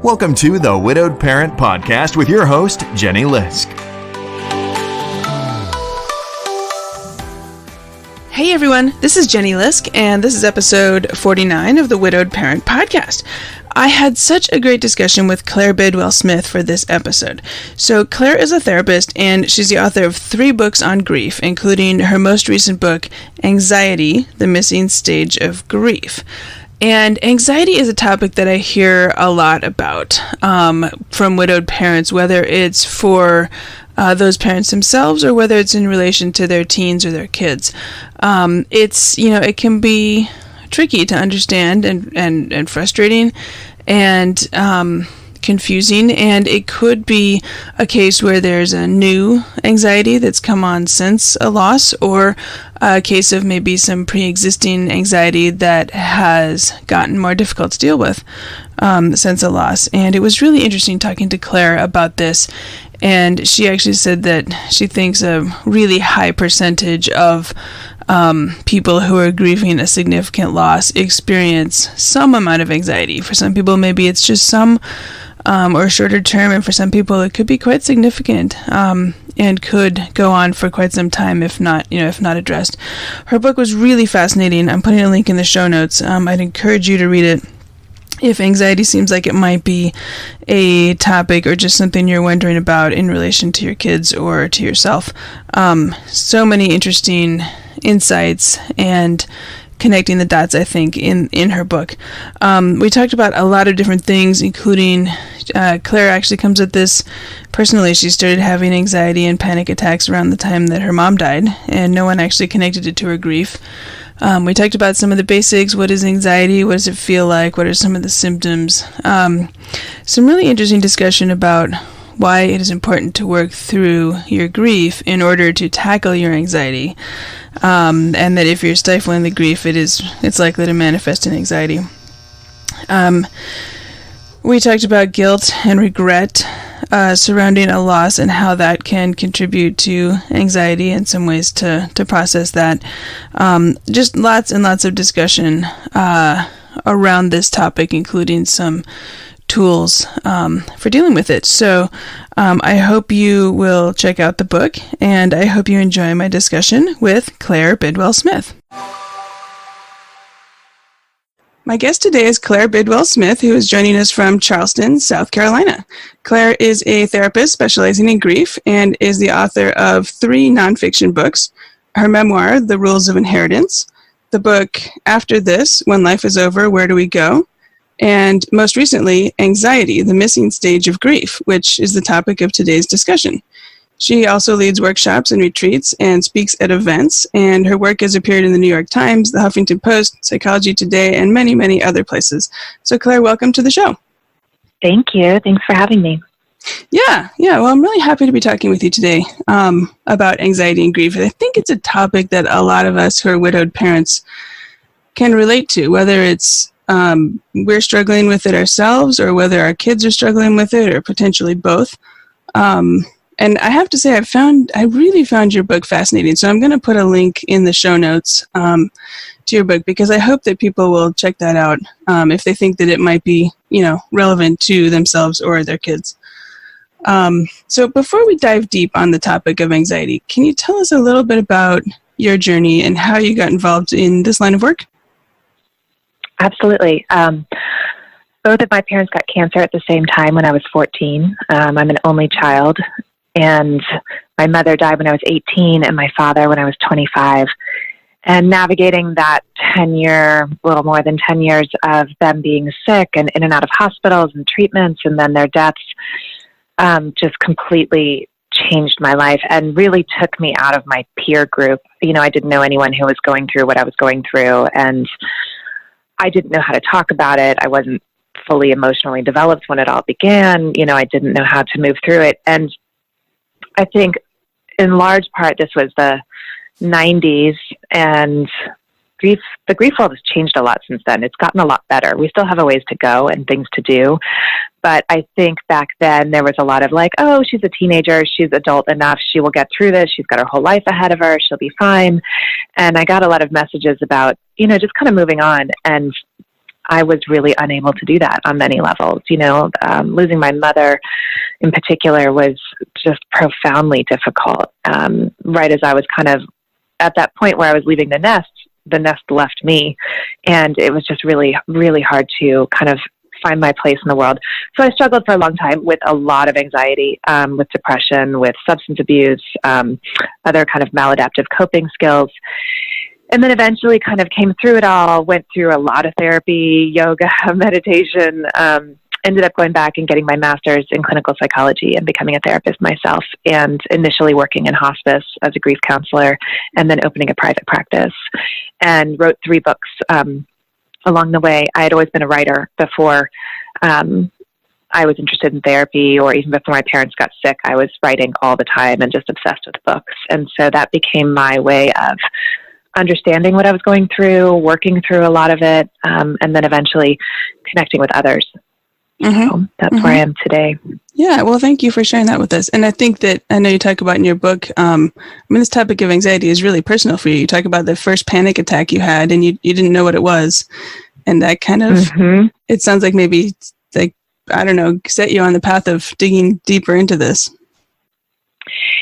Welcome to the Widowed Parent Podcast with your host, Jenny Lisk. Hey everyone, this is Jenny Lisk, and this is episode 49 of the Widowed Parent Podcast. I had such a great discussion with Claire Bidwell Smith for this episode. So Claire is a therapist, and she's the author of 3 books on grief, including her most recent book, Anxiety, the Missing Stage of Grief. And anxiety is a topic that I hear a lot about from widowed parents, whether it's for those parents themselves or whether it's in relation to their teens or their kids. It can be tricky to understand and frustrating and confusing, and it could be a case where there's a new anxiety that's come on since a loss, or a case of maybe some pre-existing anxiety that has gotten more difficult to deal with since a loss. And it was really interesting talking to Claire about this, and she actually said that she thinks a really high percentage of people who are grieving a significant loss experience some amount of anxiety. For some people, maybe it's just some or shorter term, and for some people it could be quite significant and could go on for quite some time if not addressed. Her book was really fascinating. I'm putting a link in the show notes. I'd encourage you to read it if anxiety seems like it might be a topic or just something you're wondering about in relation to your kids or to yourself. So many interesting insights and connecting the dots, I think, in her book. We talked about a lot of different things, including Claire actually comes at this personally. She started having anxiety and panic attacks around the time that her mom died, and no one actually connected it to her grief. We talked about some of the basics. What is anxiety? What does it feel like? What are some of the symptoms? Some really interesting discussion about why it is important to work through your grief in order to tackle your anxiety, and that if you're stifling the grief, it's likely to manifest in anxiety. We talked about guilt and regret surrounding a loss and how that can contribute to anxiety and some ways to process that. Just lots and lots of discussion around this topic, including some tools for dealing with it. So I hope you will check out the book, and I hope you enjoy my discussion with Claire Bidwell Smith. My guest today is Claire Bidwell Smith, who is joining us from Charleston, South Carolina. Claire is a therapist specializing in grief and is the author of 3 nonfiction books: her memoir, The Rules of Inheritance, the book After This, When Life is Over, Where Do We Go?, and most recently, Anxiety, the Missing Stage of Grief, which is the topic of today's discussion. She also leads workshops and retreats and speaks at events, and her work has appeared in the New York Times, the Huffington Post, Psychology Today, and many, many other places. So Claire, welcome to the show. Thank you. Thanks for having me. Yeah. Well, I'm really happy to be talking with you today about anxiety and grief. I think it's a topic that a lot of us who are widowed parents can relate to, whether it's we're struggling with it ourselves or whether our kids are struggling with it, or potentially both. And I have to say, I really found your book fascinating. So I'm going to put a link in the show notes to your book, because I hope that people will check that out if they think that it might be, relevant to themselves or their kids. So before we dive deep on the topic of anxiety, can you tell us a little bit about your journey and how you got involved in this line of work? Absolutely. Both of my parents got cancer at the same time when I was 14. I'm an only child, and my mother died when I was 18 and my father when I was 25. And navigating that 10-year, a little more than 10 years of them being sick and in and out of hospitals and treatments, and then their deaths, just completely changed my life and really took me out of my peer group. I didn't know anyone who was going through what I was going through, and I didn't know how to talk about it. I wasn't fully emotionally developed when it all began. I didn't know how to move through it. And I think in large part, this was the 90s, and the grief world has changed a lot since then. It's gotten a lot better. We still have a ways to go and things to do. But I think back then there was a lot of like, oh, she's a teenager. She's adult enough. She will get through this. She's got her whole life ahead of her. She'll be fine. And I got a lot of messages about, just kind of moving on. And I was really unable to do that on many levels. Losing my mother in particular was just profoundly difficult. Right as I was kind of at that point where I was leaving the nest left me. And it was just really, really hard to kind of find my place in the world. So I struggled for a long time with a lot of anxiety, with depression, with substance abuse, other kind of maladaptive coping skills. And then eventually kind of came through it all, went through a lot of therapy, yoga, meditation, ended up going back and getting my master's in clinical psychology and becoming a therapist myself, and initially working in hospice as a grief counselor, and then opening a private practice, and wrote 3 books along the way. I had always been a writer before I was interested in therapy, or even before my parents got sick. I was writing all the time and just obsessed with books. And so that became my way of understanding what I was going through, working through a lot of it, and then eventually connecting with others. So that's where I am today. Yeah, well, thank you for sharing that with us. And I think that, I know you talk about in your book, this topic of anxiety is really personal for you. You talk about the first panic attack you had, and you didn't know what it was. And that kind of, it sounds like maybe, set you on the path of digging deeper into this.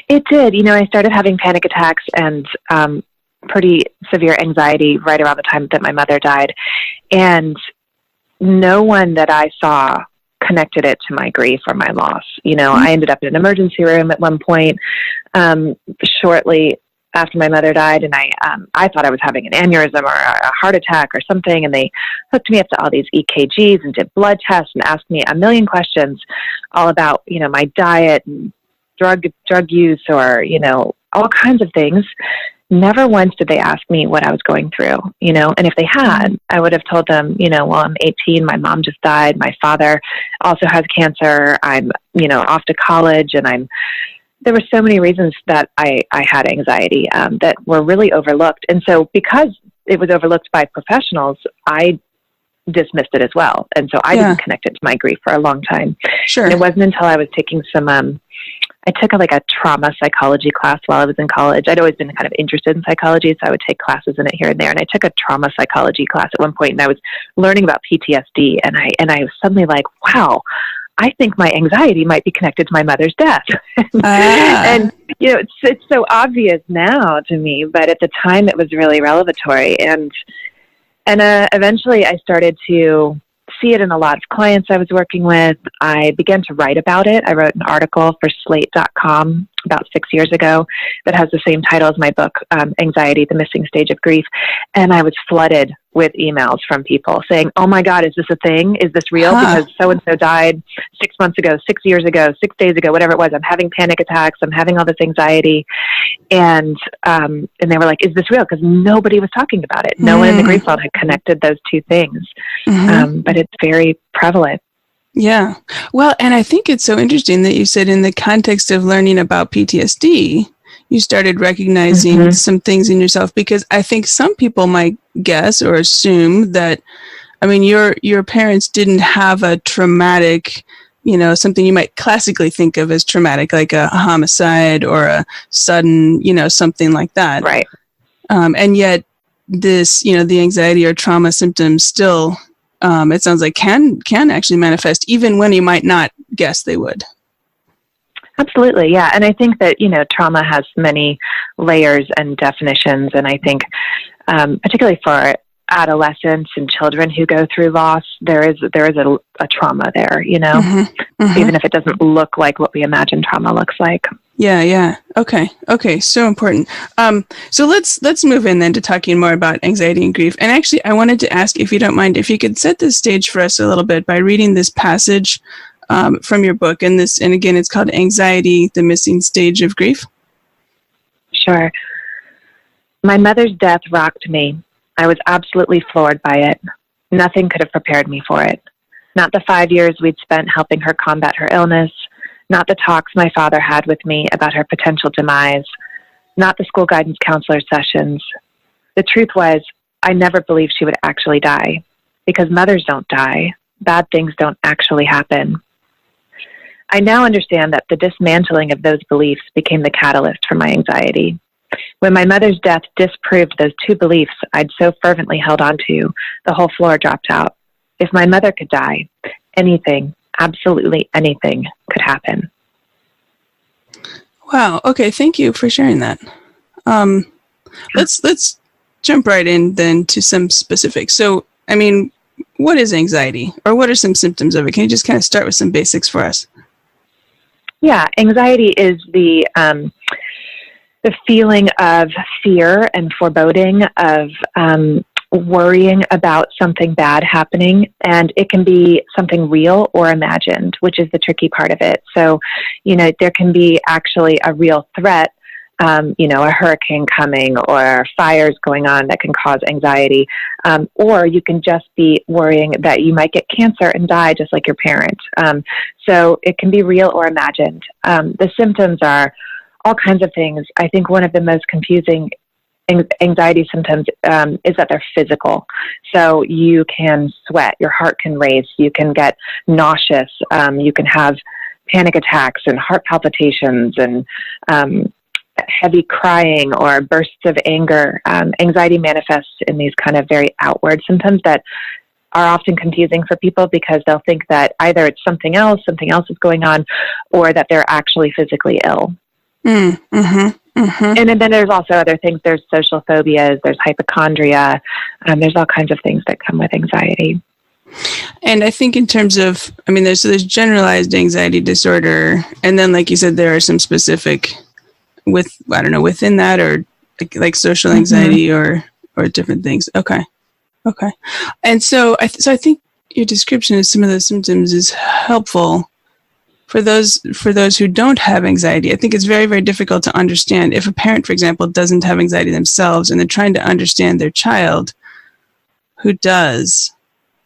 It did. I started having panic attacks and pretty severe anxiety right around the time that my mother died. And no one that I saw connected it to my grief or my loss. I ended up in an emergency room at one point, shortly after my mother died, and I thought I was having an aneurysm or a heart attack or something, and they hooked me up to all these EKGs and did blood tests and asked me a million questions all about, my diet and drug use, or, all kinds of things. Never once did they ask me what I was going through, and if they had, I would have told them, I'm 18, my mom just died, my father also has cancer, I'm, off to college, and there were so many reasons that I had anxiety that were really overlooked. And so because it was overlooked by professionals, I dismissed it as well. And so I didn't connect it to my grief for a long time. Sure. And it wasn't until I was taking I took a trauma psychology class while I was in college. I'd always been kind of interested in psychology, so I would take classes in it here and there. And I took a trauma psychology class at one point, and I was learning about PTSD. And I was suddenly like, wow, I think my anxiety might be connected to my mother's death. And, it's so obvious now to me, but at the time it was really revelatory. And eventually I started to see it in a lot of clients I was working with. I began to write about it. I wrote an article for Slate.com about 6 years ago that has the same title as my book, Anxiety, the Missing Stage of Grief. And I was flooded with emails from people saying, oh my God, is this a thing? Is this real? Because so-and-so died 6 months ago, 6 years ago, 6 days ago, whatever it was. I'm having panic attacks. I'm having all this anxiety. And they were like, is this real? Because nobody was talking about it. No one in the grief world had connected those two things. But it's very prevalent. Yeah. Well, and I think it's so interesting that you said in the context of learning about PTSD, you started recognizing some things in yourself, because I think some people might guess or assume that, your parents didn't have a traumatic, something you might classically think of as traumatic, like a homicide or a sudden, something like that. Right. And yet this, the anxiety or trauma symptoms still, it sounds like can actually manifest even when you might not guess they would. Absolutely. Yeah. And I think that, trauma has many layers and definitions. And I think, particularly for adolescents and children who go through loss, there is a trauma there, even if it doesn't look like what we imagine trauma looks like. Yeah. Okay. So important. So let's move in then to talking more about anxiety and grief. And actually, I wanted to ask, if you don't mind, if you could set the stage for us a little bit by reading this passage from your book. And again, it's called Anxiety, the Missing Stage of Grief. Sure. My mother's death rocked me. I was absolutely floored by it. Nothing could have prepared me for it. Not the 5 years we'd spent helping her combat her illness, not the talks my father had with me about her potential demise, not the school guidance counselor sessions. The truth was, I never believed she would actually die, because mothers don't die. Bad things don't actually happen. I now understand that the dismantling of those beliefs became the catalyst for my anxiety. When my mother's death disproved those two beliefs I'd so fervently held on to, the whole floor dropped out. if my mother could die, anything, absolutely anything could happen. Wow. Okay. Thank you for sharing that. Let's jump right in then to some specifics. So, I mean, what is anxiety, or what are some symptoms of it? Can you just kind of start with some basics for us? Yeah, anxiety is the feeling of fear and foreboding, of worrying about something bad happening, and it can be something real or imagined, which is the tricky part of it. So, there can be actually a real threat, a hurricane coming or fires going on that can cause anxiety, or you can just be worrying that you might get cancer and die just like your parent. So it can be real or imagined. The symptoms are all kinds of things. I think one of the most confusing anxiety symptoms is that they're physical. So you can sweat, your heart can race, you can get nauseous, you can have panic attacks and heart palpitations and heavy crying or bursts of anger. Anxiety manifests in these kind of very outward symptoms that are often confusing for people because they'll think that either it's something else is going on, or that they're actually physically ill. And then there's also other things. There's social phobias, there's hypochondria, there's all kinds of things that come with anxiety. And I think in terms of, there's generalized anxiety disorder, and then like you said, there are some specific within that, or like social anxiety or different things. Okay. And so I think your description of some of those symptoms is helpful for those who don't have anxiety. I think it's very, very difficult to understand if a parent, for example, doesn't have anxiety themselves and they're trying to understand their child who does.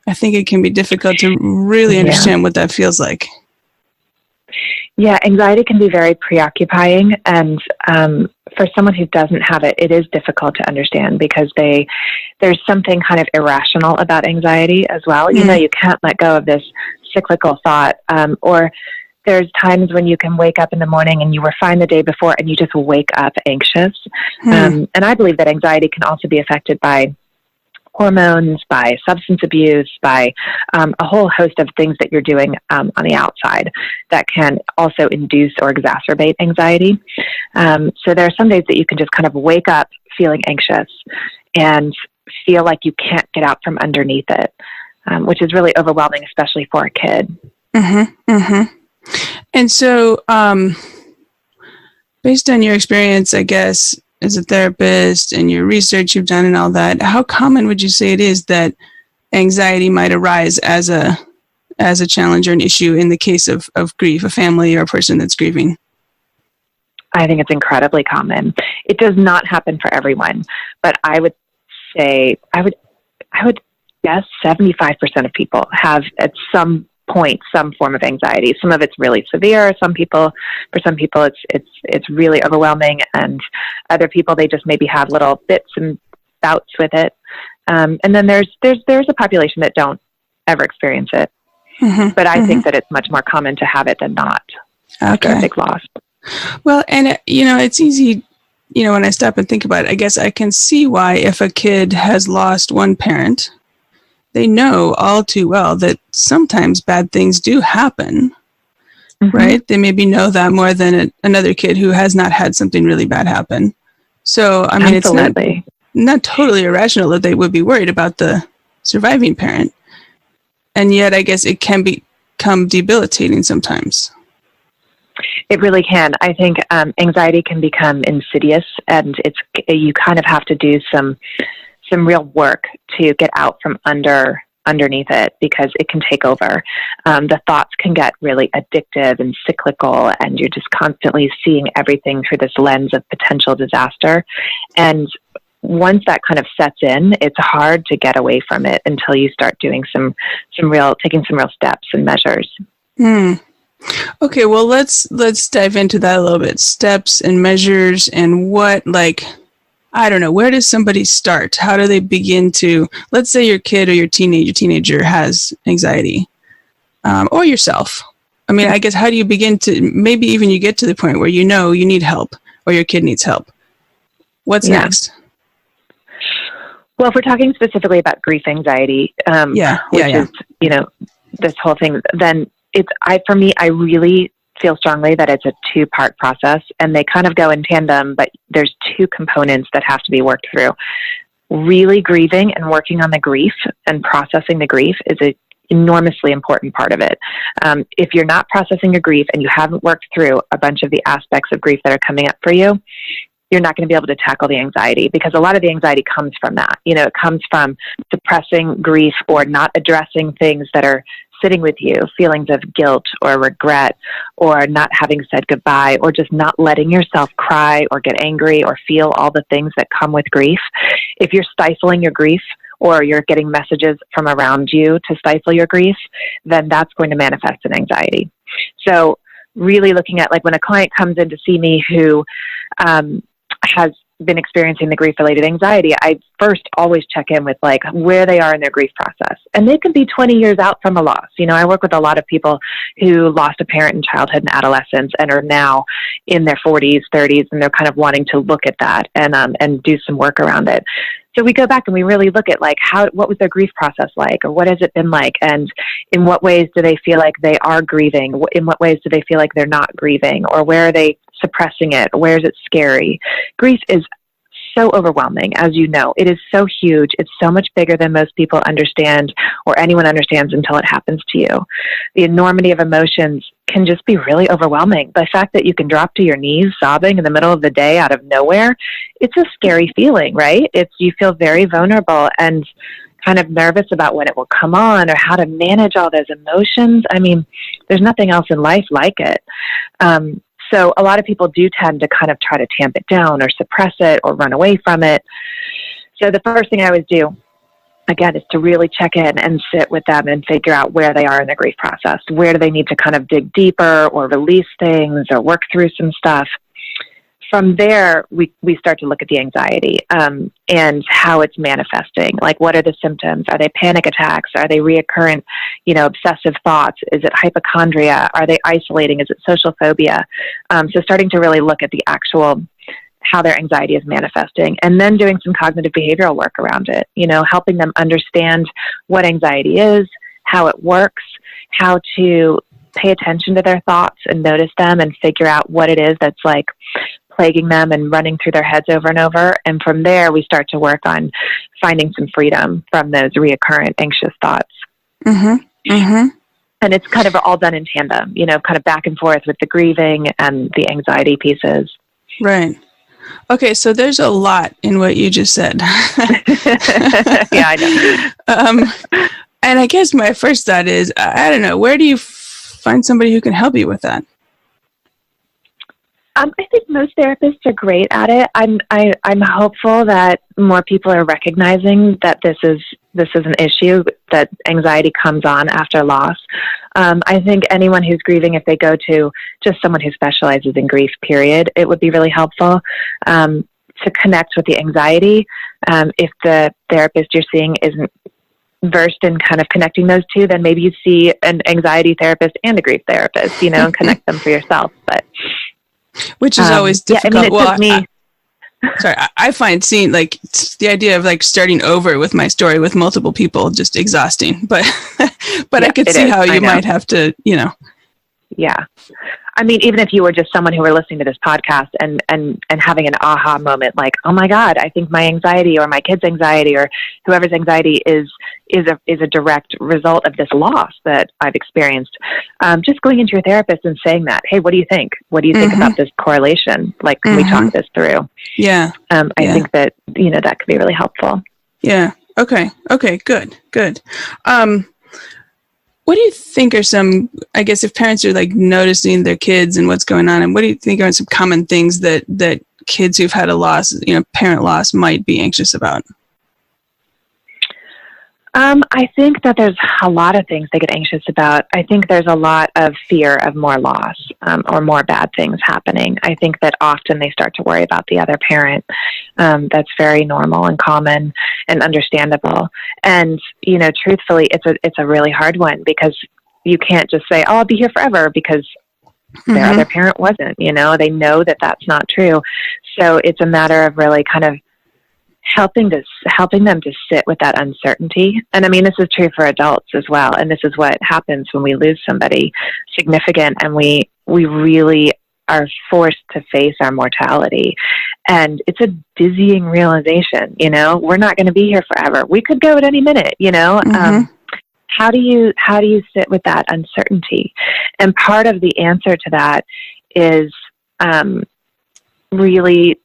I think it can be difficult to really understand what that feels like. Yeah, anxiety can be very preoccupying, and for someone who doesn't have it, it is difficult to understand because there's something kind of irrational about anxiety as well. You can't let go of this cyclical thought, or there's times when you can wake up in the morning and you were fine the day before and you just wake up anxious. And I believe that anxiety can also be affected by hormones, by substance abuse, by a whole host of things that you're doing on the outside that can also induce or exacerbate anxiety. So there are some days that you can just kind of wake up feeling anxious and feel like you can't get out from underneath it, which is really overwhelming, especially for a kid. And so, based on your experience, I guess, as a therapist and your research you've done and all that, how common would you say it is that anxiety might arise as a challenge or an issue in the case of grief, a family or a person that's grieving? I think it's incredibly common. It does not happen for everyone, but I would say, I would guess 75% of people have at some point some form of anxiety. Some of it's really severe. For some people it's really overwhelming, and other people, they just maybe have little bits and bouts with it. And then there's a population that don't ever experience it. But I think that it's much more common to have it than not after a big loss. Well, and it's easy, when I stop and think about it, I guess I can see why, if a kid has lost one parent, they know all too well that sometimes bad things do happen, right? They maybe know that more than another kid who has not had something really bad happen. So, Absolutely. It's not totally irrational that they would be worried about the surviving parent. And yet, I guess it can become debilitating sometimes. It really can. I think anxiety can become insidious, and you kind of have to do some real work to get out from underneath it, because it can take over. The thoughts can get really addictive and cyclical, and you're just constantly seeing everything through this lens of potential disaster. And once that kind of sets in, it's hard to get away from it until you start doing taking some real steps and measures. Okay, well, let's dive into that a little bit. Steps and measures, and what, I don't know, where does somebody start? How do they begin to, let's say your kid or your teenager has anxiety, or yourself. I guess, how do you begin to, maybe even you get to the point where you need help or your kid needs help? What's next? Well, if we're talking specifically about grief anxiety, which is, this whole thing, then for me, I really feel strongly that it's a two-part process, and they kind of go in tandem, but there's two components that have to be worked through. Really grieving and working on the grief and processing the grief is an enormously important part of it. If you're not processing your grief and you haven't worked through a bunch of the aspects of grief that are coming up for you, you're not going to be able to tackle the anxiety, because a lot of the anxiety comes from that. It comes from suppressing grief or not addressing things that are sitting with you, feelings of guilt or regret, or not having said goodbye, or just not letting yourself cry or get angry or feel all the things that come with grief. If you're stifling your grief, or you're getting messages from around you to stifle your grief, then that's going to manifest in anxiety. So really looking at, like, when a client comes in to see me who has been experiencing the grief-related anxiety, I first always check in with, like, where they are in their grief process. And they could be 20 years out from a loss. I work with a lot of people who lost a parent in childhood and adolescence and are now in their 40s, 30s, and they're kind of wanting to look at that and do some work around it. So we go back and we really look at, like, what was their grief process like, or what has it been like, and in what ways do they feel like they are grieving? In what ways do they feel like they're not grieving, or where are they suppressing it? Where is it scary? Grief is so overwhelming, as you know. It is so huge. It's so much bigger than most people understand, or anyone understands until it happens to you. The enormity of emotions can just be really overwhelming. The fact that you can drop to your knees sobbing in the middle of the day out of nowhere, it's a scary feeling, right? You feel very vulnerable and kind of nervous about when it will come on or how to manage all those emotions. I mean, there's nothing else in life like it. So a lot of people do tend to kind of try to tamp it down or suppress it or run away from it. So the first thing I always do, again, is to really check in and sit with them and figure out where they are in the grief process. Where do they need to kind of dig deeper or release things or work through some stuff? From there, we start to look at the anxiety and how it's manifesting. Like, what are the symptoms? Are they panic attacks? Are they reoccurrent, obsessive thoughts? Is it hypochondria? Are they isolating? Is it social phobia? So starting to really look at the actual how their anxiety is manifesting, and then doing some cognitive behavioral work around it, helping them understand what anxiety is, how it works, how to pay attention to their thoughts and notice them and figure out what it is that's, like, plaguing them and running through their heads over and over. And from there, we start to work on finding some freedom from those reoccurrent anxious thoughts. Mm-hmm. Mm-hmm. And it's kind of all done in tandem, kind of back and forth with the grieving and the anxiety pieces. Right. Okay, so there's a lot in what you just said. Yeah, I know. And I guess my first thought is, I don't know, where do you find somebody who can help you with that? I think most therapists are great at it. I'm hopeful that more people are recognizing that this is an issue, that anxiety comes on after loss. I think anyone who's grieving, if they go to just someone who specializes in grief, period, it would be really helpful to connect with the anxiety. If the therapist you're seeing isn't versed in kind of connecting those two, then maybe you see an anxiety therapist and a grief therapist, and connect them for yourself. But which is always difficult. Yeah, I mean, it took me. I find seeing, like, the idea of, like, starting over with my story with multiple people just exhausting. But yeah, I could see how you might have to, Yeah. I mean, even if you were just someone who were listening to this podcast and having an aha moment, like, oh my God, I think my anxiety or my kid's anxiety or whoever's anxiety is a direct result of this loss that I've experienced. Just going into your therapist and saying that, hey, what do you think? What do you think about this correlation? Like, can we talk this through? Yeah. I think that, that could be really helpful. Yeah. Okay. Good. What do you think are some, I guess, if parents are, like, noticing their kids and what's going on, and what do you think are some common things that kids who've had a loss, parent loss, might be anxious about? I think that there's a lot of things they get anxious about. I think there's a lot of fear of more loss or more bad things happening. I think that often they start to worry about the other parent. That's very normal and common and understandable. And, truthfully, it's a really hard one, because you can't just say, oh, I'll be here forever, because their other parent wasn't, they know that that's not true. So it's a matter of really kind of helping them to sit with that uncertainty. And I mean, this is true for adults as well. And this is what happens when we lose somebody significant and we really are forced to face our mortality. And it's a dizzying realization, we're not going to be here forever. We could go at any minute, how do you sit with that uncertainty? And part of the answer to that is really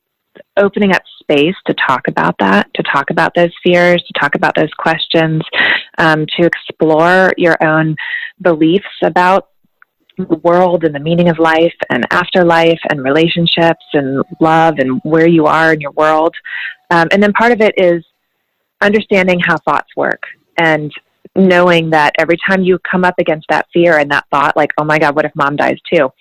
opening up space to talk about that, to talk about those fears, to talk about those questions, to explore your own beliefs about the world and the meaning of life and afterlife and relationships and love and where you are in your world. And then part of it is understanding how thoughts work and knowing that every time you come up against that fear and that thought, like, oh my God, what if mom dies too?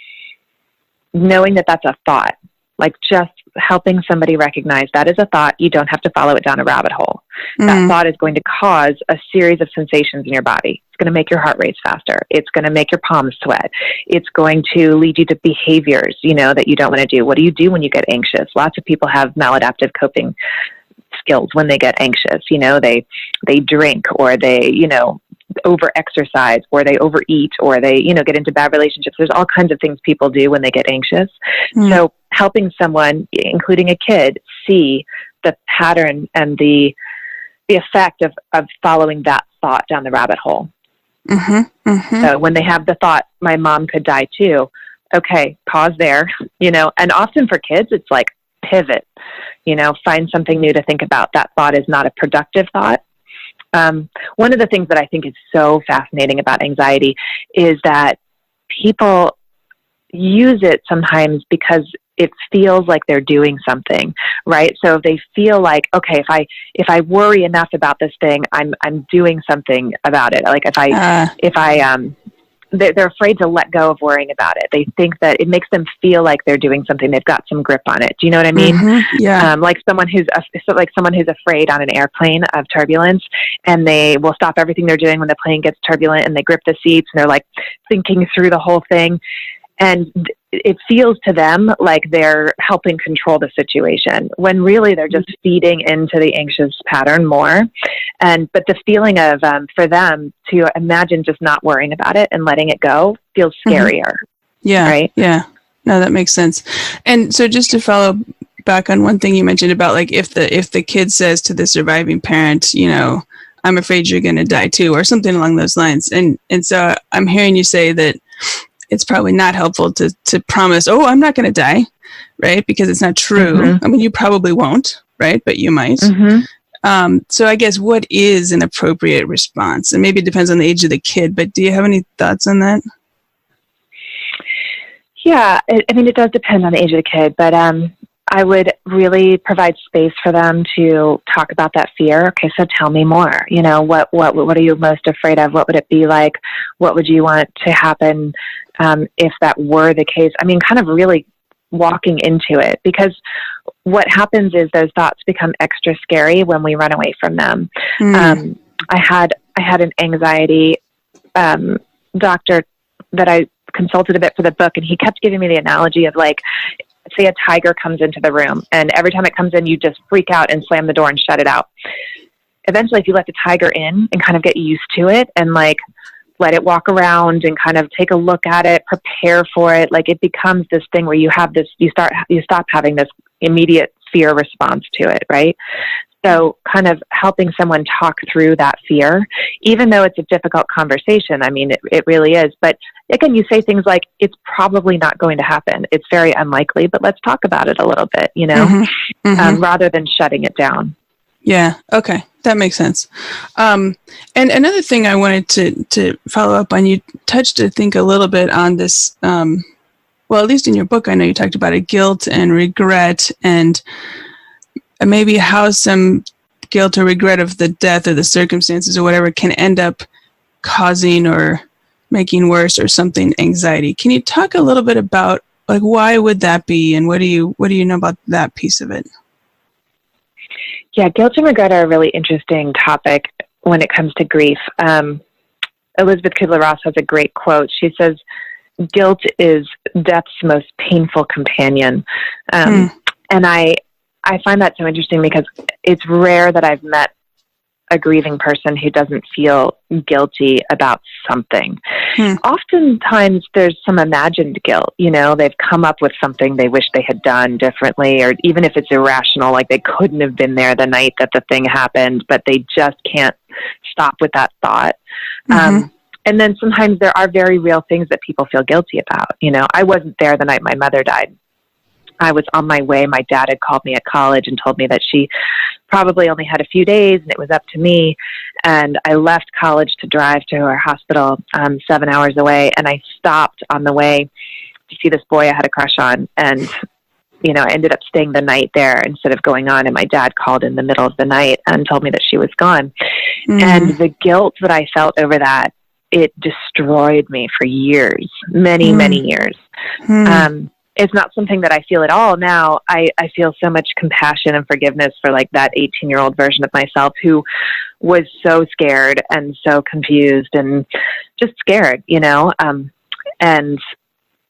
Knowing that that's a thought, like just helping somebody recognize that is a thought. You don't have to follow it down a rabbit hole. That thought is going to cause a series of sensations in your body. It's going to make your heart race faster. It's going to make your palms sweat. It's going to lead you to behaviors, that you don't want to do. What do you do when you get anxious? Lots of people have maladaptive coping skills when they get anxious. They drink, or they, over exercise, or they overeat, or they, get into bad relationships. There's all kinds of things people do when they get anxious. So helping someone, including a kid, see the pattern and the effect of following that thought down the rabbit hole. So when they have the thought, my mom could die too. Okay, pause there, and often for kids, it's like pivot, find something new to think about. That thought is not a productive thought. One of the things that I think is so fascinating about anxiety is that people use it sometimes because it feels like they're doing something, right? So they feel like, okay, if I worry enough about this thing, I'm doing something about it. Like they're afraid to let go of worrying about it. They think that it makes them feel like they're doing something. They've got some grip on it. Do you know what I mean? Yeah. Like someone who's afraid on an airplane of turbulence, and they will stop everything they're doing when the plane gets turbulent, and they grip the seats, and they're like thinking through the whole thing. And it feels to them like they're helping control the situation, when really they're just feeding into the anxious pattern more. But the feeling of, for them to imagine just not worrying about it and letting it go feels scarier. Yeah. Right. Yeah. No, that makes sense. And so just to follow back on one thing you mentioned about, like, if the kid says to the surviving parent, I'm afraid you're going to die too, or something along those lines. And so I'm hearing you say that it's probably not helpful to promise, oh, I'm not going to die, right? Because it's not true. I mean, you probably won't, right? But you might. So I guess, what is an appropriate response? And maybe it depends on the age of the kid, but do you have any thoughts on that? Yeah, it does depend on the age of the kid, but I would really provide space for them to talk about that fear. Okay, so tell me more. What are you most afraid of? What would it be like? What would you want to happen if that were the case? I mean, kind of really walking into it, because what happens is those thoughts become extra scary when we run away from them. I had an anxiety doctor that I consulted a bit for the book, and he kept giving me the analogy of, like, say a tiger comes into the room, and every time it comes in, you just freak out and slam the door and shut it out. Eventually, if you let the tiger in and kind of get used to it and, like, let it walk around and kind of take a look at it, prepare for it, like, it becomes this thing where you stop having this immediate fear response to it, right? So kind of helping someone talk through that fear, even though it's a difficult conversation. I mean, it really is. But again, you say things like, it's probably not going to happen. It's very unlikely, but let's talk about it a little bit, rather than shutting it down. Yeah. Okay. That makes sense. And another thing I wanted to follow up on, you touched, I think, a little bit on this, well, at least in your book, I know you talked about it, guilt and regret, and maybe how some guilt or regret of the death or the circumstances or whatever can end up causing or making worse or something anxiety. Can you talk a little bit about, like, why would that be, and what do you know about that piece of it? Yeah, guilt and regret are a really interesting topic when it comes to grief. Elizabeth Kubler-Ross has a great quote. She says, "Guilt is death's most painful companion." And I I find that so interesting because it's rare that I've met a grieving person who doesn't feel guilty about something. Oftentimes there's some imagined guilt, they've come up with something they wish they had done differently, or even if it's irrational, like they couldn't have been there the night that the thing happened, but they just can't stop with that thought. And then sometimes there are very real things that people feel guilty about. I wasn't there the night my mother died. I was on my way. My dad had called me at college and told me that she probably only had a few days and it was up to me. And I left college to drive to her hospital 7 hours away. And I stopped on the way to see this boy I had a crush on. And, I ended up staying the night there instead of going on. And my dad called in the middle of the night and told me that she was gone. And the guilt that I felt over that, it destroyed me for years, many years. It's not something that I feel at all now. I feel so much compassion and forgiveness for like that 18-year-old version of myself who was so scared and so confused and just scared,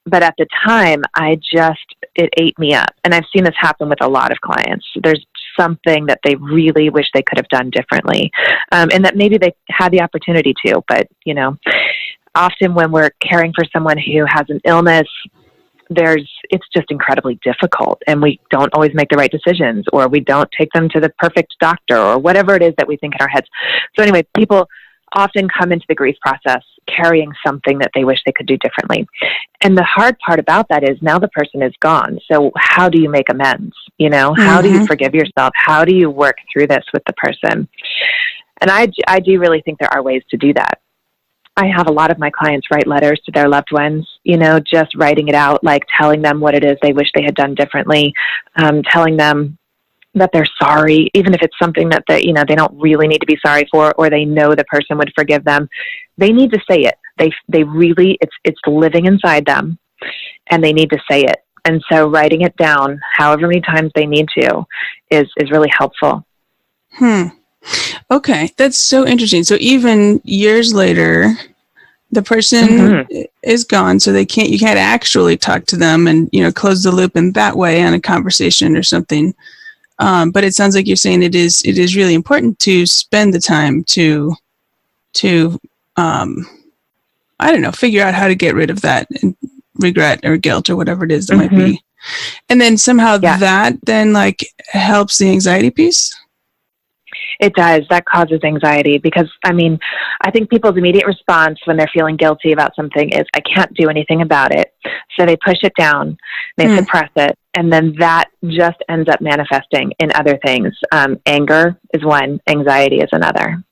but at the time it ate me up. And I've seen this happen with a lot of clients. There's something that they really wish they could have done differently. And that maybe they had the opportunity to, but often when we're caring for someone who has an illness, it's just incredibly difficult, and we don't always make the right decisions, or we don't take them to the perfect doctor, or whatever it is that we think in our heads. So anyway, people often come into the grief process carrying something that they wish they could do differently. And the hard part about that is now the person is gone. So how do you make amends? How do you forgive yourself? How do you work through this with the person? And I do really think there are ways to do that. I have a lot of my clients write letters to their loved ones, just writing it out, like telling them what it is they wish they had done differently, telling them that they're sorry, even if it's something that they don't really need to be sorry for, or they know the person would forgive them. They need to say it. They really, it's living inside them, and they need to say it. And so writing it down, however many times they need to, is really helpful. Okay, that's so interesting. So even years later, the person is gone, so you can't actually talk to them and close the loop in that way on a conversation or something. But it sounds like you're saying it is really important to spend the time to figure out how to get rid of that regret or guilt or whatever it is that might be, and then somehow that then like helps the anxiety piece. It does. That causes anxiety because, I think people's immediate response when they're feeling guilty about something is, I can't do anything about it. So they push it down, they suppress it, and then that just ends up manifesting in other things. Anger is one, anxiety is another.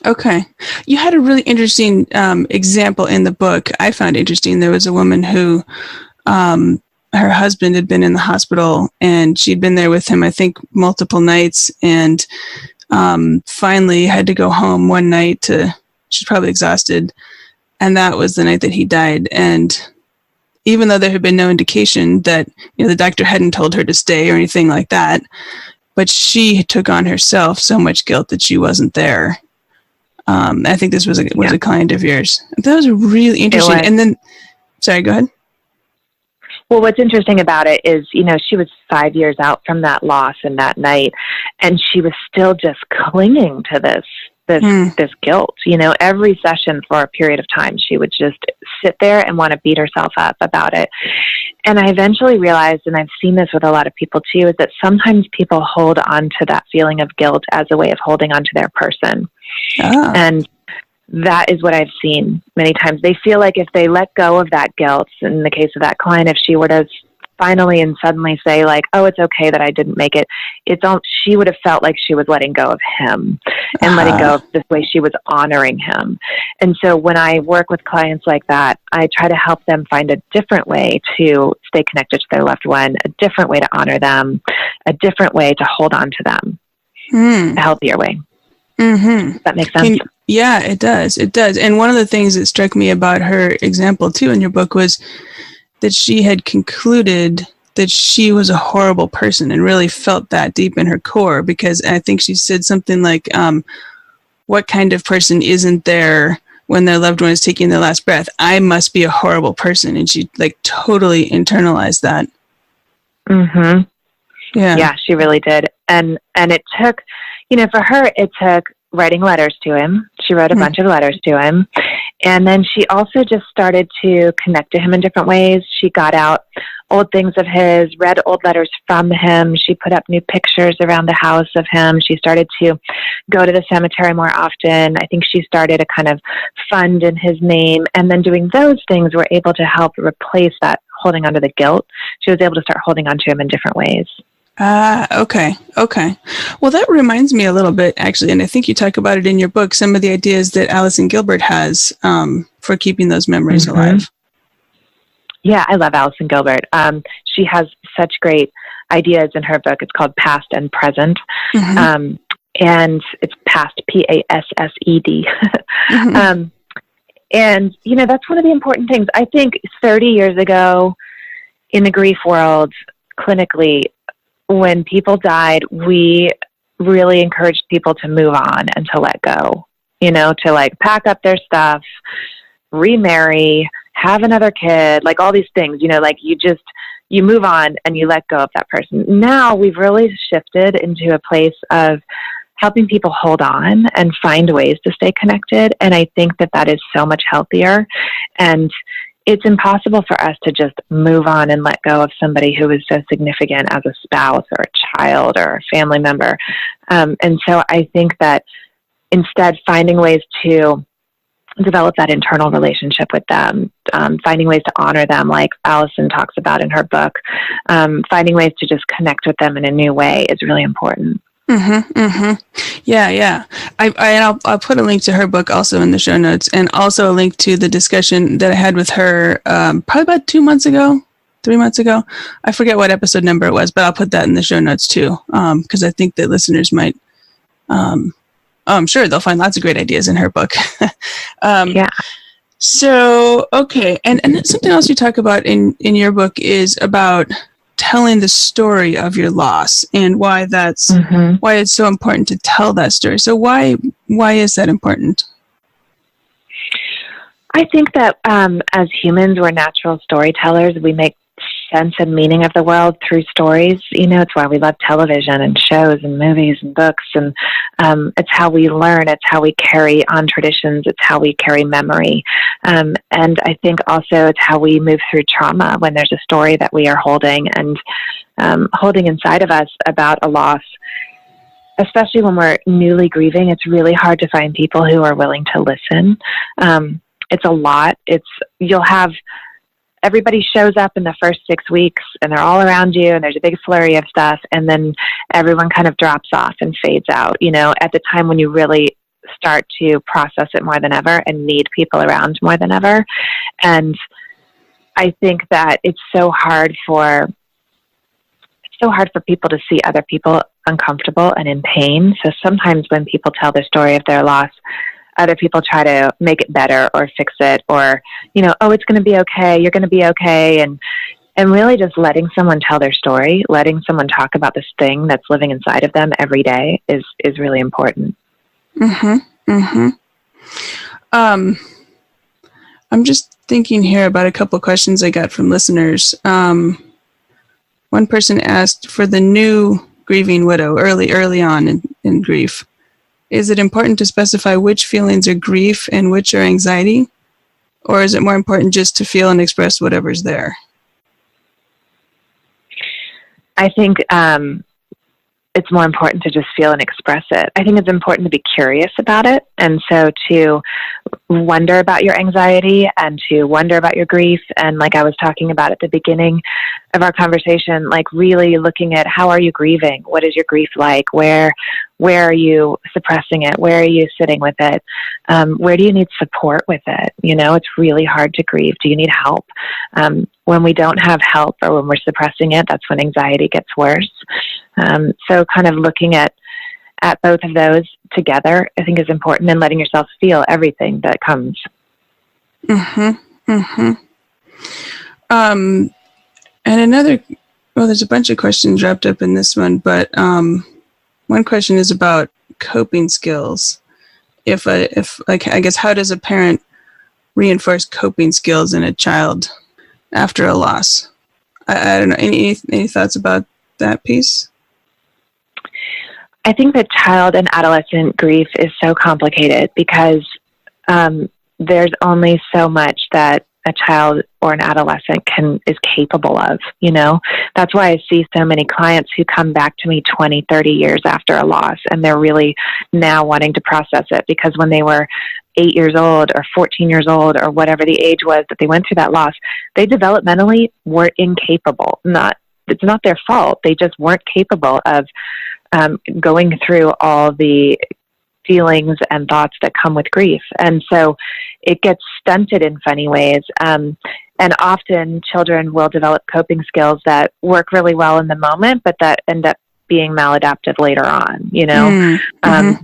Okay. You had a really interesting example in the book. I found interesting. There was a woman who her husband had been in the hospital, and she'd been there with him, I think, multiple nights, and finally had to go home one night she's probably exhausted, and that was the night that he died. And even though there had been no indication that the doctor hadn't told her to stay or anything like that, but she took on herself so much guilt that she wasn't there. I think this was a client of yours. That was really interesting. And then, sorry, go ahead. Well, what's interesting about it is, she was 5 years out from that loss and that night, and she was still just clinging to this guilt. Every session for a period of time, she would just sit there and want to beat herself up about it. And I eventually realized, and I've seen this with a lot of people too, is that sometimes people hold on to that feeling of guilt as a way of holding on to their person. Oh. And that is what I've seen many times. They feel like if they let go of that guilt, in the case of that client, if she were to finally and suddenly say like, oh, it's okay that I didn't make it, she would have felt like she was letting go of him and letting go of this way she was honoring him. And so when I work with clients like that, I try to help them find a different way to stay connected to their loved one, a different way to honor them, a different way to hold on to them, a healthier way. Does that make sense? Yeah, it does. It does. And one of the things that struck me about her example too in your book was that she had concluded that she was a horrible person and really felt that deep in her core, because I think she said something like, what kind of person isn't there when their loved one is taking their last breath? I must be a horrible person. And she like totally internalized that. Yeah, she really did. And it took, for her, it took writing letters to him. She wrote a bunch of letters to him. And then she also just started to connect to him in different ways. She got out old things of his, read old letters from him. She put up new pictures around the house of him. She started to go to the cemetery more often. I think she started a kind of fund in his name. And then doing those things were able to help replace that holding onto the guilt. She was able to start holding onto him in different ways. Okay. Well, that reminds me a little bit, actually, and I think you talk about it in your book, some of the ideas that Alison Gilbert has for keeping those memories alive. Yeah, I love Alison Gilbert. She has such great ideas in her book. It's called Past and Present. And it's past, P-A-S-S-E-D. And, that's one of the important things. I think 30 years ago in the grief world, clinically, when people died, we really encouraged people to move on and to let go, to like pack up their stuff, remarry, have another kid, like all these things, like you move on and you let go of that person. Now we've really shifted into a place of helping people hold on and find ways to stay connected. And I think that is so much healthier. And it's impossible for us to just move on and let go of somebody who is so significant as a spouse or a child or a family member. And so I think that instead finding ways to develop that internal relationship with them, finding ways to honor them, like Alison talks about in her book, finding ways to just connect with them in a new way is really important. Yeah. I'll put a link to her book also in the show notes, and also a link to the discussion that I had with her probably about 3 months ago. I forget what episode number it was, but I'll put that in the show notes too, because I think that listeners might. I'm sure they'll find lots of great ideas in her book. Yeah. So okay, and something else you talk about in your book is about telling the story of your loss and why that's why it's so important to tell that story. So why is that important? I think that as humans, we're natural storytellers. We make sense and meaning of the world through stories. It's why we love television and shows and movies and books. And it's how we learn. It's how we carry on traditions. It's how we carry memory. And I think also it's how we move through trauma when there's a story that we are holding and holding inside of us about a loss. Especially when we're newly grieving, it's really hard to find people who are willing to listen. It's a lot. You'll have everybody shows up in the first 6 weeks and they're all around you and there's a big flurry of stuff, and then everyone kind of drops off and fades out, at the time when you really start to process it more than ever and need people around more than ever. And I think that it's so hard for people to see other people uncomfortable and in pain. So sometimes when people tell their story of their loss, other people try to make it better or fix it, or, oh, it's going to be okay. You're going to be okay. And really just letting someone tell their story, letting someone talk about this thing that's living inside of them every day is really important. I'm just thinking here about a couple of questions I got from listeners. One person asked, for the new grieving widow early on in grief, is it important to specify which feelings are grief and which are anxiety? Or is it more important just to feel and express whatever's there? I think it's more important to just feel and express it. I think it's important to be curious about it. And so to wonder about your anxiety and to wonder about your grief. And like I was talking about at the beginning of our conversation, like really looking at how are you grieving? What is your grief like? Where are you suppressing it? Where are you sitting with it? Where do you need support with it? It's really hard to grieve. Do you need help? When we don't have help or when we're suppressing it, that's when anxiety gets worse. So kind of looking at both of those together, I think is important, and letting yourself feel everything that comes. And there's a bunch of questions wrapped up in this one, but one question is about coping skills. I guess, how does a parent reinforce coping skills in a child after a loss? I don't know. Any thoughts about that piece? I think that child and adolescent grief is so complicated because there's only so much that a child or an adolescent is capable of, That's why I see so many clients who come back to me 20, 30 years after a loss, and they're really now wanting to process it, because when they were 8 years old or 14 years old or whatever the age was that they went through that loss, they developmentally were incapable. It's not their fault. They just weren't capable of going through all the feelings and thoughts that come with grief. And so it gets stunted in funny ways. And often children will develop coping skills that work really well in the moment, but that end up being maladaptive later on.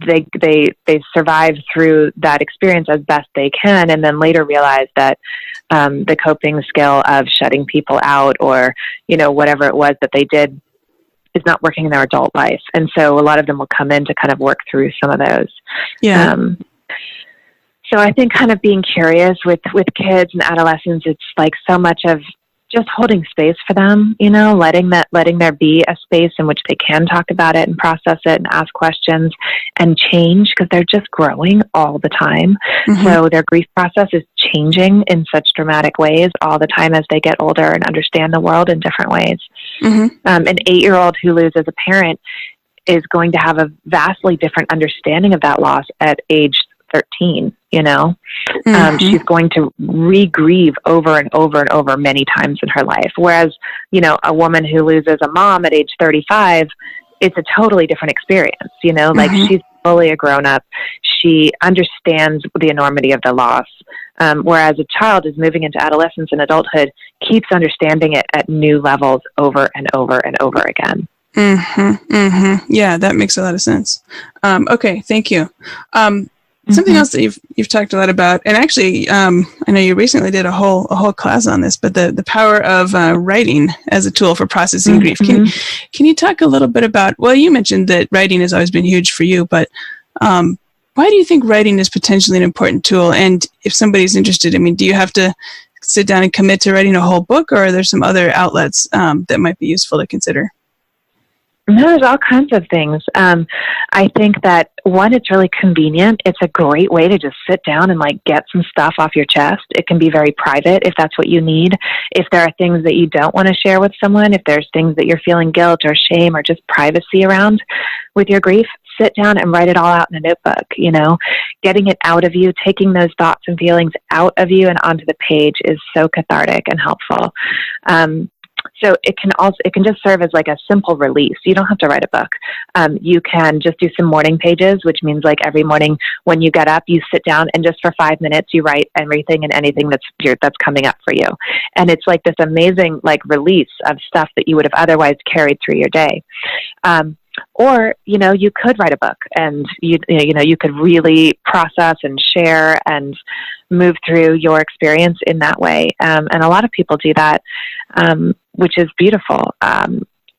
They survive through that experience as best they can, and then later realize that the coping skill of shutting people out, or whatever it was that they did, is not working in their adult life. And so a lot of them will come in to kind of work through some of those. Yeah. So I think kind of being curious with kids and adolescents, it's like so much of just holding space for them, letting there be a space in which they can talk about it and process it and ask questions and change, because they're just growing all the time. Mm-hmm. So their grief process is changing in such dramatic ways all the time as they get older and understand the world in different ways. Mm-hmm. An 8-year-old who loses a parent is going to have a vastly different understanding of that loss at age 13, mm-hmm. She's going to re-grieve over and over and over many times in her life. Whereas, a woman who loses a mom at age 35, it's a totally different experience, like mm-hmm. she's fully a grown-up. She understands the enormity of the loss. Whereas a child is moving into adolescence and adulthood, keeps understanding it at new levels over and over and over again. Mm-hmm. Mm-hmm. Yeah, that makes a lot of sense. Okay, thank you. Something else that you've talked a lot about, and actually, I know you recently did a whole class on this, but the power of writing as a tool for processing grief. Can you talk a little bit about? Well, you mentioned that writing has always been huge for you, but why do you think writing is potentially an important tool? And if somebody's interested, do you have to sit down and commit to writing a whole book, or are there some other outlets that might be useful to consider? No, there's all kinds of things. I think that, one, it's really convenient. It's a great way to just sit down and get some stuff off your chest. It can be very private if that's what you need. If there are things that you don't want to share with someone, if there's things that you're feeling guilt or shame or just privacy around with your grief, sit down and write it all out in a notebook. Getting it out of you, taking those thoughts and feelings out of you and onto the page is so cathartic and helpful. So it can just serve as a simple release. You don't have to write a book. You can just do some morning pages, which means every morning when you get up, you sit down and just for 5 minutes, you write everything and anything that's coming up for you. And it's this amazing release of stuff that you would have otherwise carried through your day. Or, you could write a book and you could really process and share and move through your experience in that way. And a lot of people do that, which is beautiful.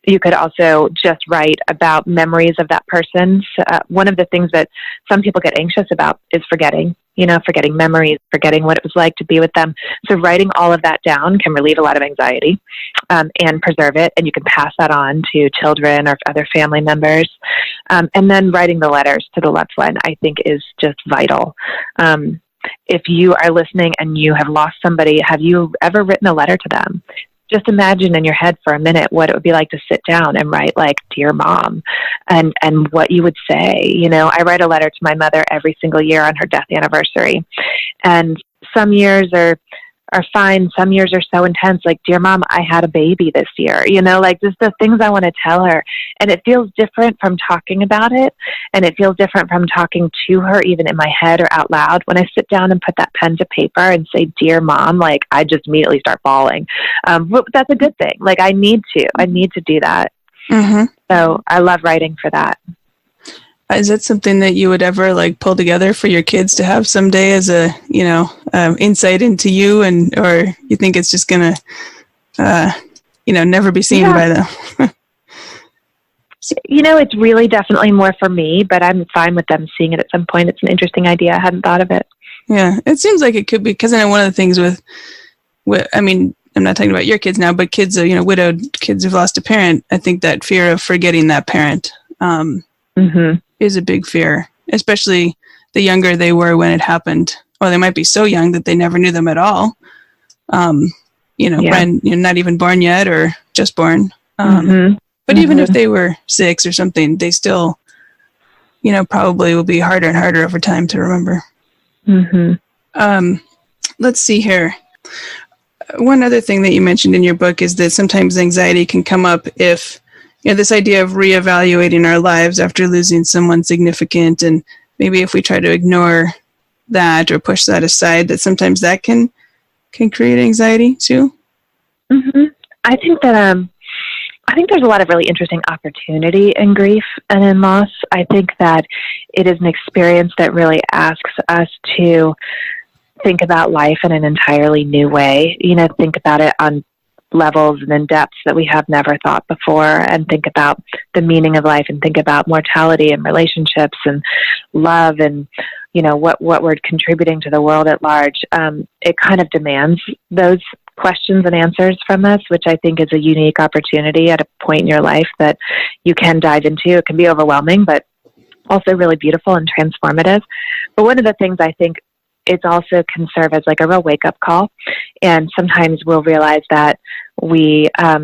You could also just write about memories of that person. One of the things that some people get anxious about is forgetting memories, forgetting what it was like to be with them. So writing all of that down can relieve a lot of anxiety and preserve it. And you can pass that on to children or other family members. And then writing the letters to the loved one, I think, is just vital. If you are listening and you have lost somebody, have you ever written a letter to them? Just imagine in your head for a minute what it would be like to sit down and write Dear Mom, and what you would say. I write a letter to my mother every single year on her death anniversary. And some years are fine. Some years are so intense, Dear Mom, I had a baby this year, just the things I want to tell her. And it feels different from talking about it. And it feels different from talking to her, even in my head or out loud. When I sit down and put that pen to paper and say, Dear Mom, I just immediately start bawling. But that's a good thing. I need to do that. Mm-hmm. So I love writing for that. Is that something that you would ever pull together for your kids to have someday as a, insight into you, or you think it's just going to, never be seen by them? It's really definitely more for me, but I'm fine with them seeing it at some point. It's an interesting idea. I hadn't thought of it. Yeah, it seems like it could be, because I know one of the things with I'm not talking about your kids now, but kids, widowed kids who've lost a parent. I think that fear of forgetting that parent is a big fear, especially the younger they were when it happened, or they might be so young that they never knew them at all. Not even born yet or just born. But even if they were 6 or something, they still, probably will be harder and harder over time to remember. Let's see here. One other thing that you mentioned in your book is that sometimes anxiety can come up if, this idea of reevaluating our lives after losing someone significant, and maybe if we try to ignore that or push that aside, that sometimes that can create anxiety too. I think that I think there's a lot of really interesting opportunity in grief and in loss. I think that it is an experience that really asks us to think about life in an entirely new way. Think about it on levels and in depths that we have never thought before, and think about the meaning of life, and think about mortality and relationships and love, and what we're contributing to the world at large. It kind of demands those questions and answers from us, which I think is a unique opportunity at a point in your life that you can dive into. It can be overwhelming, but also really beautiful and transformative. But one of the things I think it's also can serve as like a real wake-up call. And sometimes we'll realize that we are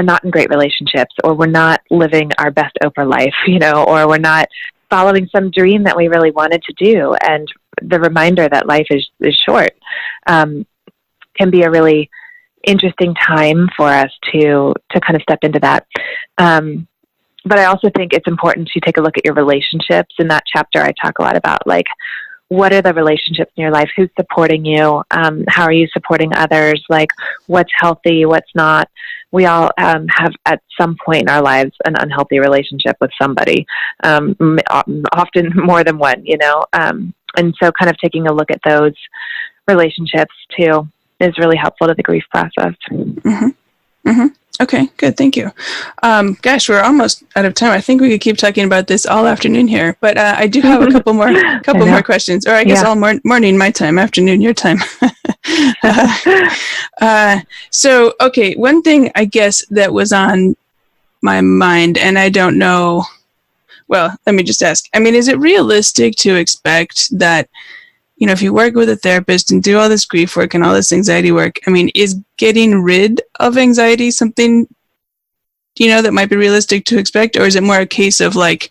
not in great relationships, or we're not living our best Oprah life, or we're not following some dream that we really wanted to do. And the reminder that life is short can be a really interesting time for us to kind of step into that. But I also think it's important to take a look at your relationships. In that chapter, I talk a lot about like, what are the relationships in your life? Who's supporting you? How are you supporting others? Like, what's healthy? What's not? We all have at some point in our lives an unhealthy relationship with somebody, often more than one, and so kind of taking a look at those relationships too is really helpful to the grief process. Okay, good. Thank you. Gosh, we're almost out of time. I think we could keep talking about this all afternoon here, but I do have a couple more questions, or I guess all morning my time, afternoon your time. So, okay, one thing I guess that was on my mind, and I don't know, well, let me just ask. I mean, is it realistic to expect that, if you work with a therapist and do all this grief work and all this anxiety work, I mean, is getting rid of anxiety something, that might be realistic to expect? Or is it more a case of like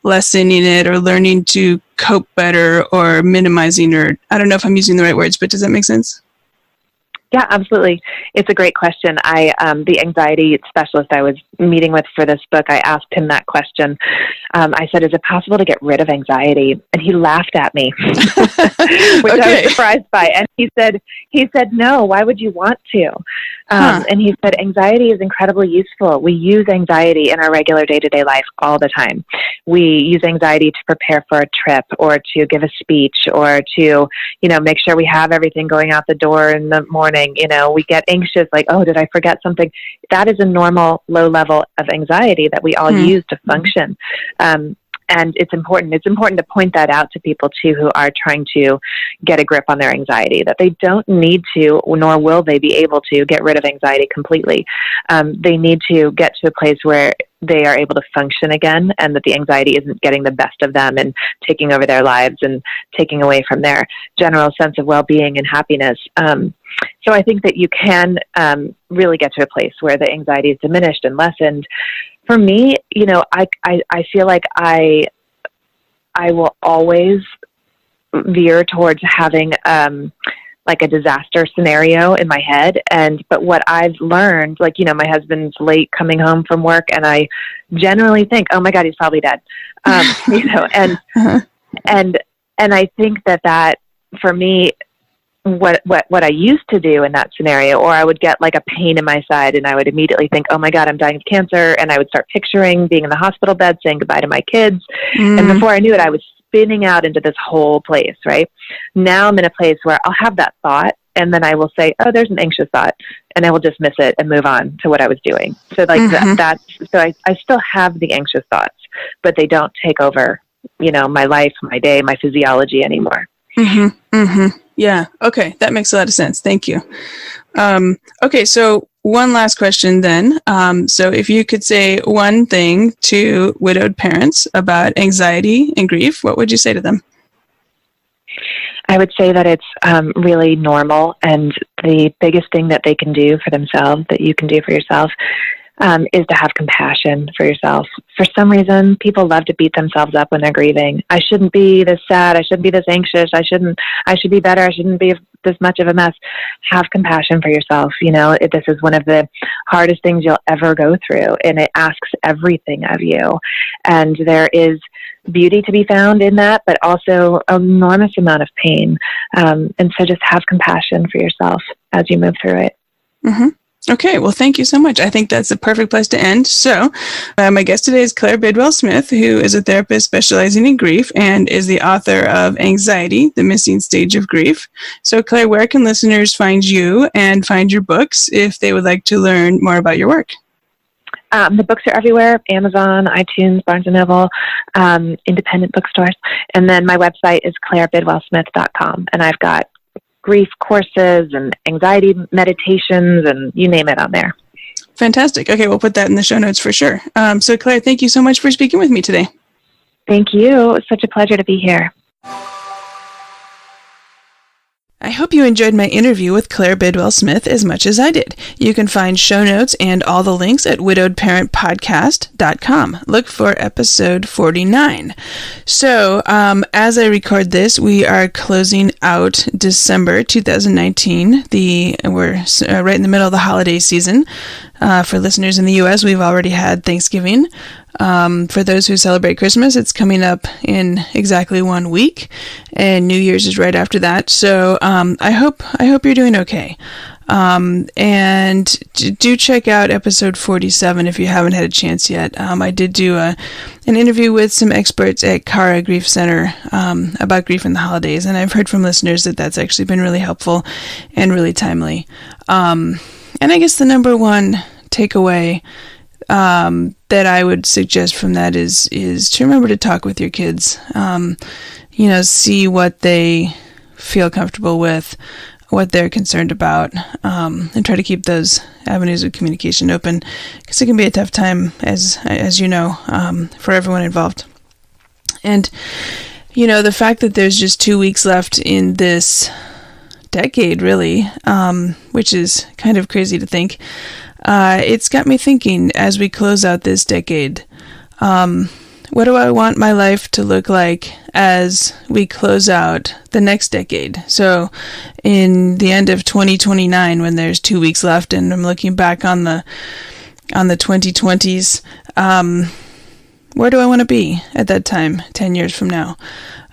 lessening it or learning to cope better or minimizing, or I don't know if I'm using the right words, but does that make sense? Yeah, absolutely. It's a great question. The anxiety specialist I was meeting with for this book, I asked him that question. I said, is it possible to get rid of anxiety? And he laughed at me, which I was surprised by. And he said, no, why would you want to? And he said, anxiety is incredibly useful. We use anxiety in our regular day-to-day life all the time. We use anxiety to prepare for a trip, or to give a speech, or to, make sure we have everything going out the door in the morning. We get anxious, like, oh, did I forget something? That is a normal low level of anxiety that we all use to function. And it's important. It's important to point that out to people too, who are trying to get a grip on their anxiety, that they don't need to, nor will they be able to get rid of anxiety completely. They need to get to a place where they are able to function again, and that the anxiety isn't getting the best of them and taking over their lives and taking away from their general sense of well-being and happiness. So I think that you can really get to a place where the anxiety is diminished and lessened. For me, I feel like I will always veer towards having like a disaster scenario in my head. But what I've learned, like, my husband's late coming home from work, and I generally think, oh my God, he's probably dead. And I think that for me, what I used to do in that scenario, or I would get like a pain in my side and I would immediately think, oh my God, I'm dying of cancer. And I would start picturing being in the hospital bed, saying goodbye to my kids. And before I knew it, I was spinning out into this whole place, right? Now I'm in a place where I'll have that thought, and then I will say, oh, there's an anxious thought, and I will dismiss it and move on to what I was doing. So like I still have the anxious thoughts, but they don't take over, my life, my day, my physiology anymore. Yeah. Okay. That makes a lot of sense. Thank you. Okay, so one last question then. So if you could say one thing to widowed parents about anxiety and grief, what would you say to them? I would say that it's really normal, and the biggest thing that they can do for themselves, that you can do for yourself, is to have compassion for yourself. For some reason, people love to beat themselves up when they're grieving. I shouldn't be this sad. I shouldn't be this anxious. I should be better. I shouldn't be this much of a mess. Have compassion for yourself. This is one of the hardest things you'll ever go through, and it asks everything of you. And there is beauty to be found in that, but also an enormous amount of pain. And so just have compassion for yourself as you move through it. Mm-hmm. Okay, well, thank you so much. I think that's the perfect place to end. So, my guest today is Claire Bidwell Smith, who is a therapist specializing in grief and is the author of Anxiety, the Missing Stage of Grief. So, Claire, where can listeners find you and find your books if they would like to learn more about your work? The books are everywhere: Amazon, iTunes, Barnes & Noble, independent bookstores. And then my website is clairebidwellsmith.com, and I've got grief courses and anxiety meditations and you name it on there. Fantastic. Okay, we'll put that in the show notes for sure. So Claire, thank you so much for speaking with me today. Thank you. It's such a pleasure to be here. I hope you enjoyed my interview with Claire Bidwell Smith as much as I did. You can find show notes and all the links at widowedparentpodcast.com. Look for episode 49. So, as I record this, we are closing out December 2019. We're right in the middle of the holiday season. For listeners in the U.S., we've already had Thanksgiving. For those who celebrate Christmas, it's coming up in exactly 1 week, and New Year's is right after that. So I hope you're doing okay. And do check out episode 47 if you haven't had a chance yet. I did do an interview with some experts at Cara Grief Center about grief in the holidays, and I've heard from listeners that that's actually been really helpful and really timely. And I guess the number one takeaway that I would suggest from that is to remember to talk with your kids. See what they feel comfortable with, what they're concerned about, and try to keep those avenues of communication open, because it can be a tough time, as you know, for everyone involved. And the fact that there's just 2 weeks left in this decade, really, which is kind of crazy to think. It's got me thinking as we close out this decade, what do I want my life to look like as we close out the next decade? So in the end of 2029, when there's 2 weeks left and I'm looking back on the 2020s, where do I want to be at that time, 10 years from now?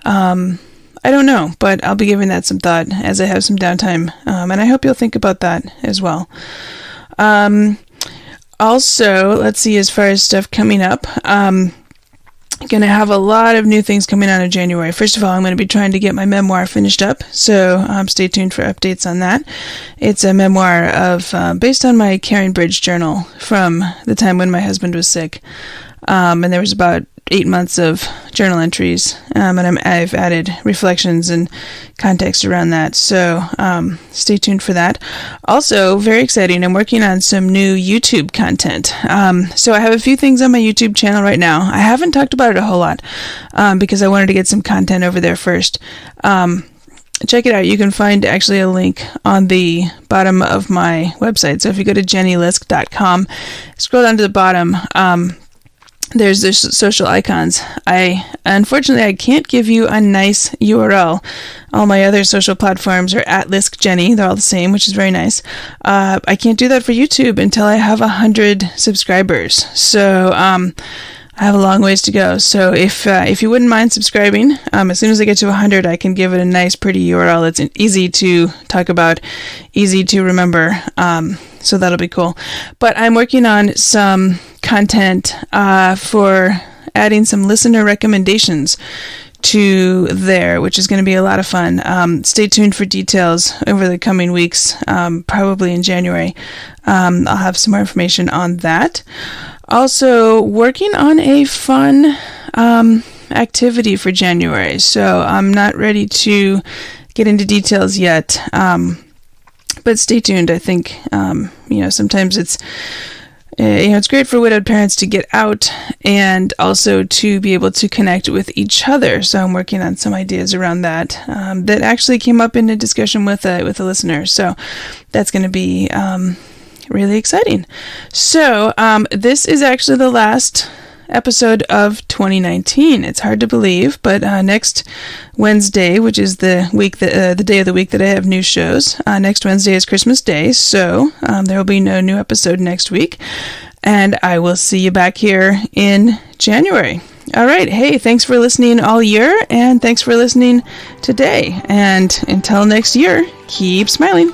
I don't know, but I'll be giving that some thought as I have some downtime, and I hope you'll think about that as well. Also, let's see, as far as stuff coming up, going to have a lot of new things coming out in January. First of all, I'm going to be trying to get my memoir finished up, so stay tuned for updates on that. It's a memoir based on my Caring Bridge journal from the time when my husband was sick, and there was about 8 months of journal entries, and I've added reflections and context around that, so stay tuned for that. Also, very exciting, I'm working on some new YouTube content. So I have a few things on my YouTube channel right now. I haven't talked about it a whole lot because I wanted to get some content over there first. Check it out. You can find actually a link on the bottom of my website. So if you go to jennylisk.com, scroll down to the bottom, there's the social icons. Unfortunately, I can't give you a nice URL. All my other social platforms are at Lisk Jenny. They're all the same, which is very nice. I can't do that for YouTube until I have 100 subscribers. So I have a long ways to go. So if you wouldn't mind subscribing, as soon as I get to 100, I can give it a nice, pretty URL that's easy to talk about, easy to remember. So that'll be cool. But I'm working on some content for adding some listener recommendations to there, which is going to be a lot of fun. Stay tuned for details over the coming weeks, probably in January. I'll have some more information on that. Also, working on a fun activity for January. So I'm not ready to get into details yet. but stay tuned. I think, sometimes it's great for widowed parents to get out and also to be able to connect with each other. So I'm working on some ideas around that that actually came up in a discussion with a listener. So that's going to be really exciting. So this is actually the last episode of 2019. It's hard to believe, but next Wednesday, which is the day of the week that I have new shows, next Wednesday is Christmas Day, so there will be no new episode next week, and I will see you back here in January. All right, hey, thanks for listening all year, and thanks for listening today, and until next year, keep smiling.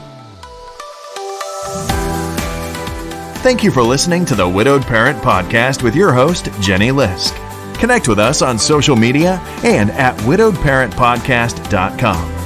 Thank you for listening to the Widowed Parent Podcast with your host, Jenny Lisk. Connect with us on social media and at widowedparentpodcast.com.